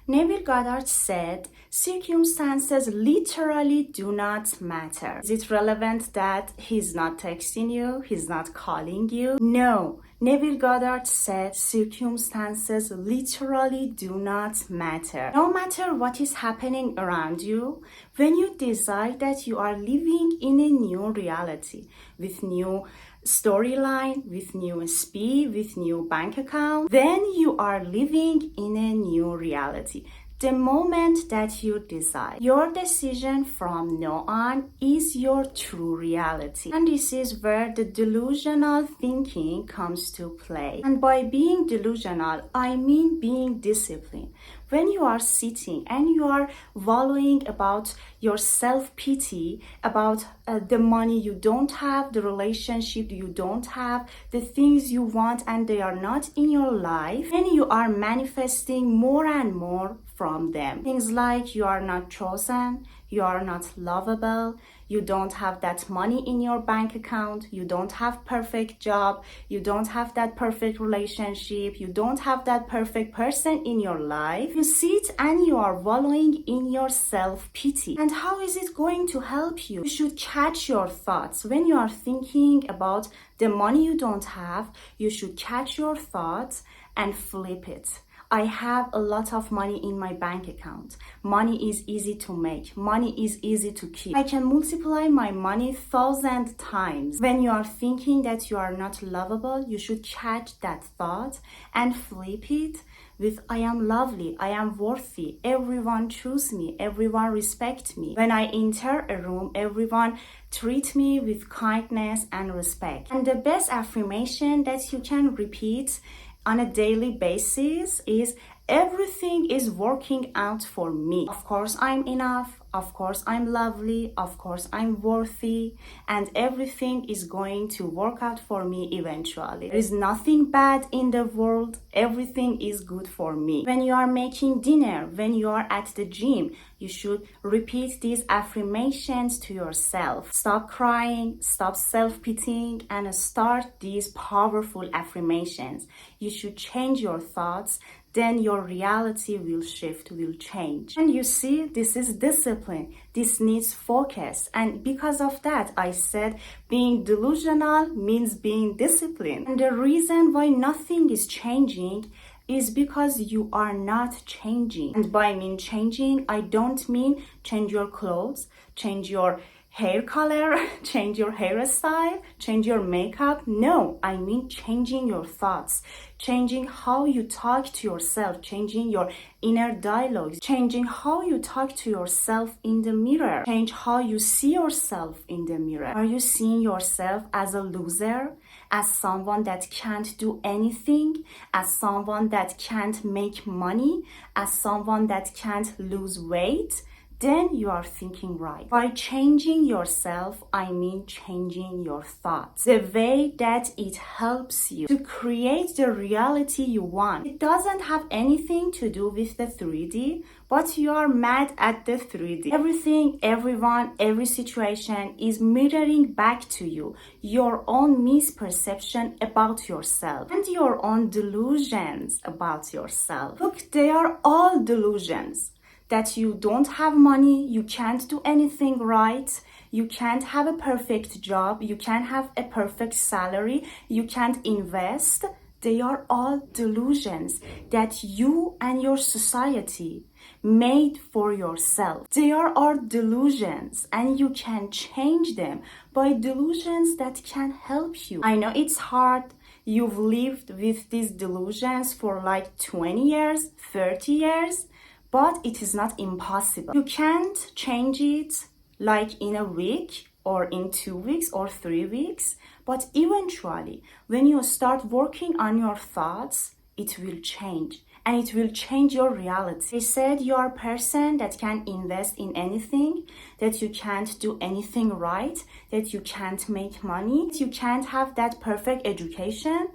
Neville Goddard said, circumstances literally do not matter. Is it relevant that he's not texting you? He's not calling you? No. Neville Goddard said, circumstances literally do not matter. No matter what is happening around you, when you decide that you are living in a new reality, with new storyline, with new speed, with new bank account, then you are living in a new reality. The moment that you decide, your decision from now on is your true reality. And this is where the delusional thinking comes to play. And by being delusional, I mean being disciplined. When you are sitting and you are wallowing about your self-pity, about the money you don't have, the relationship you don't have, the things you want and they are not in your life, and you are manifesting more and more from them. Things like you are not chosen, you are not lovable, you don't have that money in your bank account, you don't have perfect job, you don't have that perfect relationship, you don't have that perfect person in your life. You sit and you are wallowing in your self-pity. And how is it going to help you? You should catch your thoughts. When you are thinking about the money you don't have, you should catch your thoughts and flip it. I have a lot of money in my bank account. Money is easy to make. Money is easy to keep. I can multiply my money 1,000 times. When you are thinking that you are not lovable, you should catch that thought and flip it with I am lovely, I am worthy, everyone choose me, everyone respect me. When I enter a room, everyone treat me with kindness and respect. And the best affirmation that you can repeat on a daily basis is everything is working out for me. Of course, I'm enough. Of course, I'm lovely. Of course, I'm worthy. And everything is going to work out for me eventually. There is nothing bad in the world. Everything is good for me. When you are making dinner, when you are at the gym, you should repeat these affirmations to yourself. Stop crying, stop self-pitying, and start these powerful affirmations. You should change your thoughts, then your reality will shift, will change. And you see, this is discipline. This needs focus. And because of that, I said being delusional means being disciplined. And the reason why nothing is changing is because you are not changing. And by mean changing, I don't mean change your clothes, change your hair color, change your hairstyle, change your makeup. No, I mean changing your thoughts, changing how you talk to yourself, changing your inner dialogues, changing how you talk to yourself in the mirror, change how you see yourself in the mirror. Are you seeing yourself as a loser, as someone that can't do anything, as someone that can't make money, as someone that can't lose weight? Then you are thinking right. By changing yourself, I mean changing your thoughts. The way that it helps you to create the reality you want. It doesn't have anything to do with the 3D, but you are mad at the 3D. Everything, everyone, every situation is mirroring back to you your own misperception about yourself and your own delusions about yourself. Look, they are all delusions. That you don't have money, you can't do anything right, you can't have a perfect job, you can't have a perfect salary, you can't invest. They are all delusions that you and your society made for yourself. They are all delusions and you can change them by delusions that can help you. I know it's hard. You've lived with these delusions for like 20 years, 30 years. But it is not impossible. You can't change it like in a week or in 2 weeks or 3 weeks. But eventually, when you start working on your thoughts, it will change. And it will change your reality. They said you are a person that can invest in anything, that you can't do anything right, that you can't make money, that you can't have that perfect education.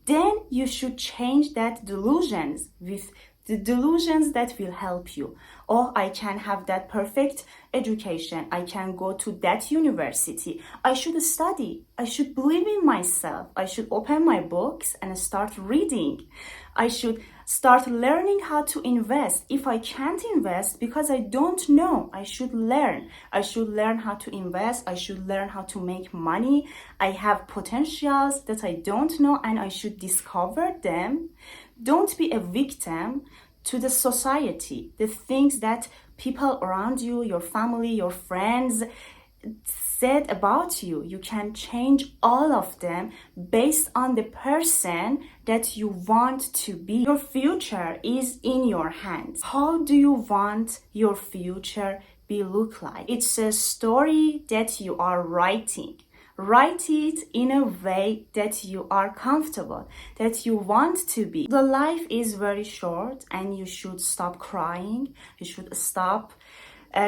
Then you should change that delusions with the delusions that will help you. Oh, I can have that perfect education. I can go to that university. I should study. I should believe in myself. I should open my books and start reading. I should start learning how to invest. If I can't invest because I don't know, I should learn. I should learn how to invest. I should learn how to make money. I have potentials that I don't know and I should discover them. Don't be a victim to the society, the things that people around you, your family, your friends said about you. You can change all of them based on the person that you want to be. Your future is in your hands. How do you want your future be look like? It's a story that you are writing. Write it in a way that you are comfortable, that you want to be. The life is very short and you should stop crying. You should stop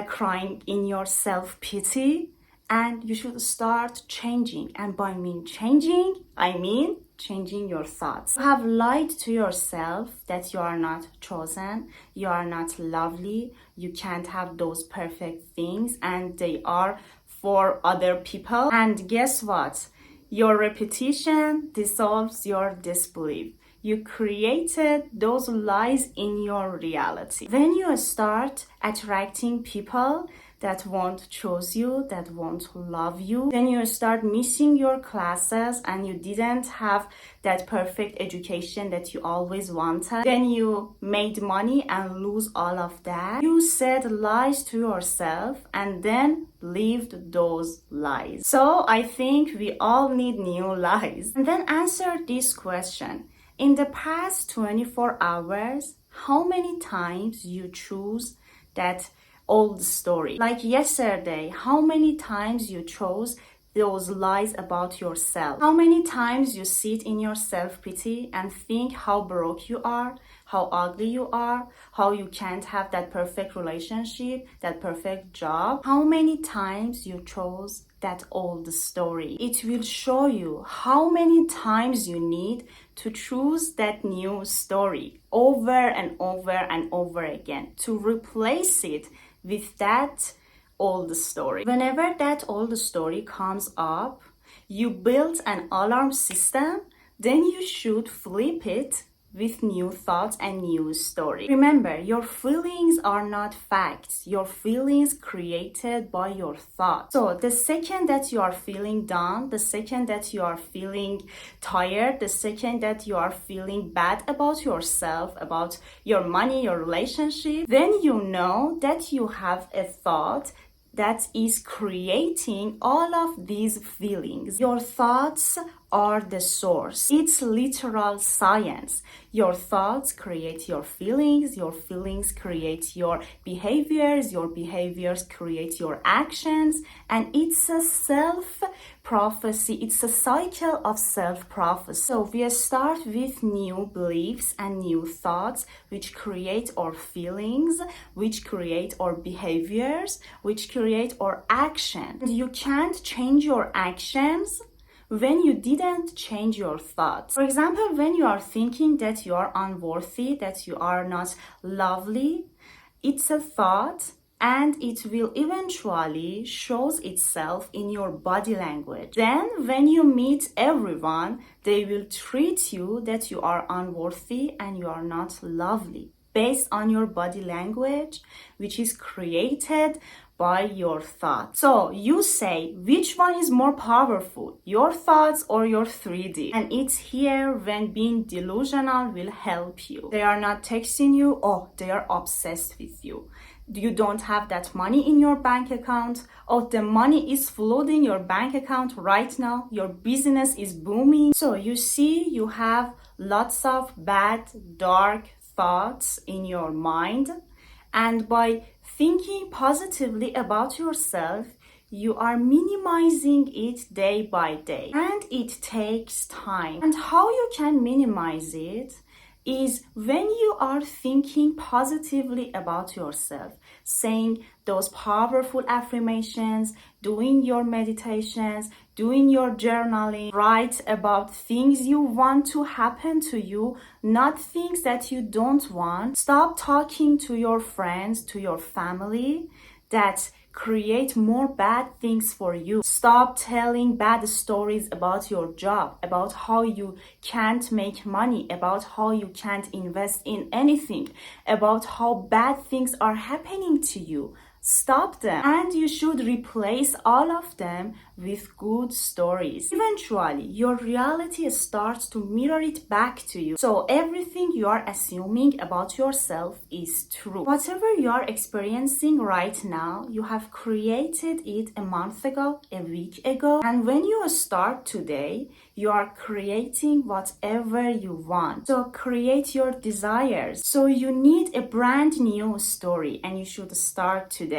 crying in your self-pity and you should start changing. And by changing, I mean changing your thoughts. You have lied to yourself that you are not chosen, you are not lovely, you can't have those perfect things and they are for other people. And guess what? Your repetition dissolves your disbelief. You created those lies in your reality. When you start attracting people that won't choose you, that won't love you, then you start missing your classes and you didn't have that perfect education that you always wanted. Then you made money and lose all of that. You said lies to yourself and then believed those lies. So I think we all need new lies. And then answer this question. In the past 24 hours, how many times you choose that old story? Like yesterday, how many times you chose those lies about yourself? How many times you sit in your self-pity and think how broke you are, how ugly you are, how you can't have that perfect relationship, that perfect job? How many times you chose that old story? It will show you how many times you need to choose that new story over and over and over again to replace it with that old story. Whenever that old story comes up, you build an alarm system, then you should flip it with new thoughts and new story. Remember, your feelings are not facts. Your feelings created by your thoughts. So the second that you are feeling down, the second that you are feeling tired, the second that you are feeling bad about yourself, about your money, your relationship, then you know that you have a thought that is creating all of these feelings. Your thoughts are the source. It's literal science. Your thoughts create your feelings create your behaviors create your actions, and it's a self-prophecy. It's a cycle of self-prophecy. So we start with new beliefs and new thoughts, which create our feelings, which create our behaviors, which create our actions. You can't change your actions when you didn't change your thoughts. For example, when you are thinking that you are unworthy, that you are not lovely, it's a thought and it will eventually shows itself in your body language. Then when you meet everyone, they will treat you that you are unworthy and you are not lovely based on your body language, which is created by your thoughts. So you say, which one is more powerful, your thoughts or your 3D? And it's here when being delusional will help you. They are not texting you, oh, they are obsessed with you. You don't have that money in your bank account. Oh, the money is flooding your bank account right now. Your business is booming. So you see, you have lots of bad, dark thoughts in your mind. And by thinking positively about yourself, you are minimizing it day by day. And it takes time. And how you can minimize it is when you are thinking positively about yourself, saying those powerful affirmations, doing your meditations, doing your journaling, write about things you want to happen to you, not things that you don't want. Stop talking to your friends, to your family that create more bad things for you. Stop telling bad stories about your job, about how you can't make money, about how you can't invest in anything, about how bad things are happening to you. Stop them, and you should replace all of them with good stories. Eventually, your reality starts to mirror it back to you. So everything you are assuming about yourself is true. Whatever you are experiencing right now, you have created it a month ago, a week ago, and when you start today, you are creating whatever you want. So create your desires. So you need a brand new story, and you should start today.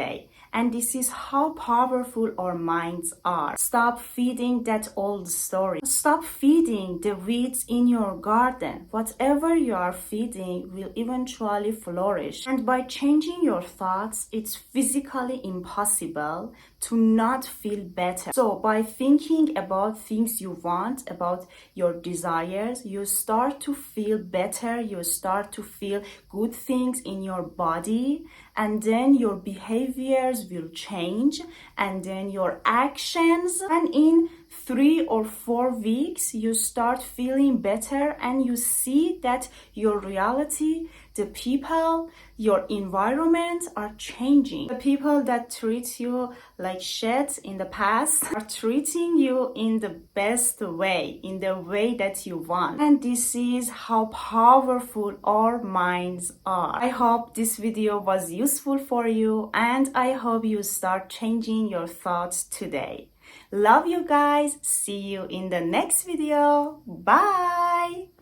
And this is how powerful our minds are. Stop feeding that old story. Stop feeding the weeds in your garden. Whatever you are feeding will eventually flourish. And by changing your thoughts, it's physically impossible to not feel better. So by thinking about things you want, about your desires, you start to feel better. You start to feel good things in your body, and then your behaviors will change, and then your actions, and in 3 or 4 weeks you start feeling better, and you see that your reality, the people, your environment are changing. The people that treat you like shit in the past are treating you in the best way, in the way that you want. And this is how powerful our minds are. I hope this video was useful for you, and I hope you start changing your thoughts today. Love you guys. See you in the next video. Bye.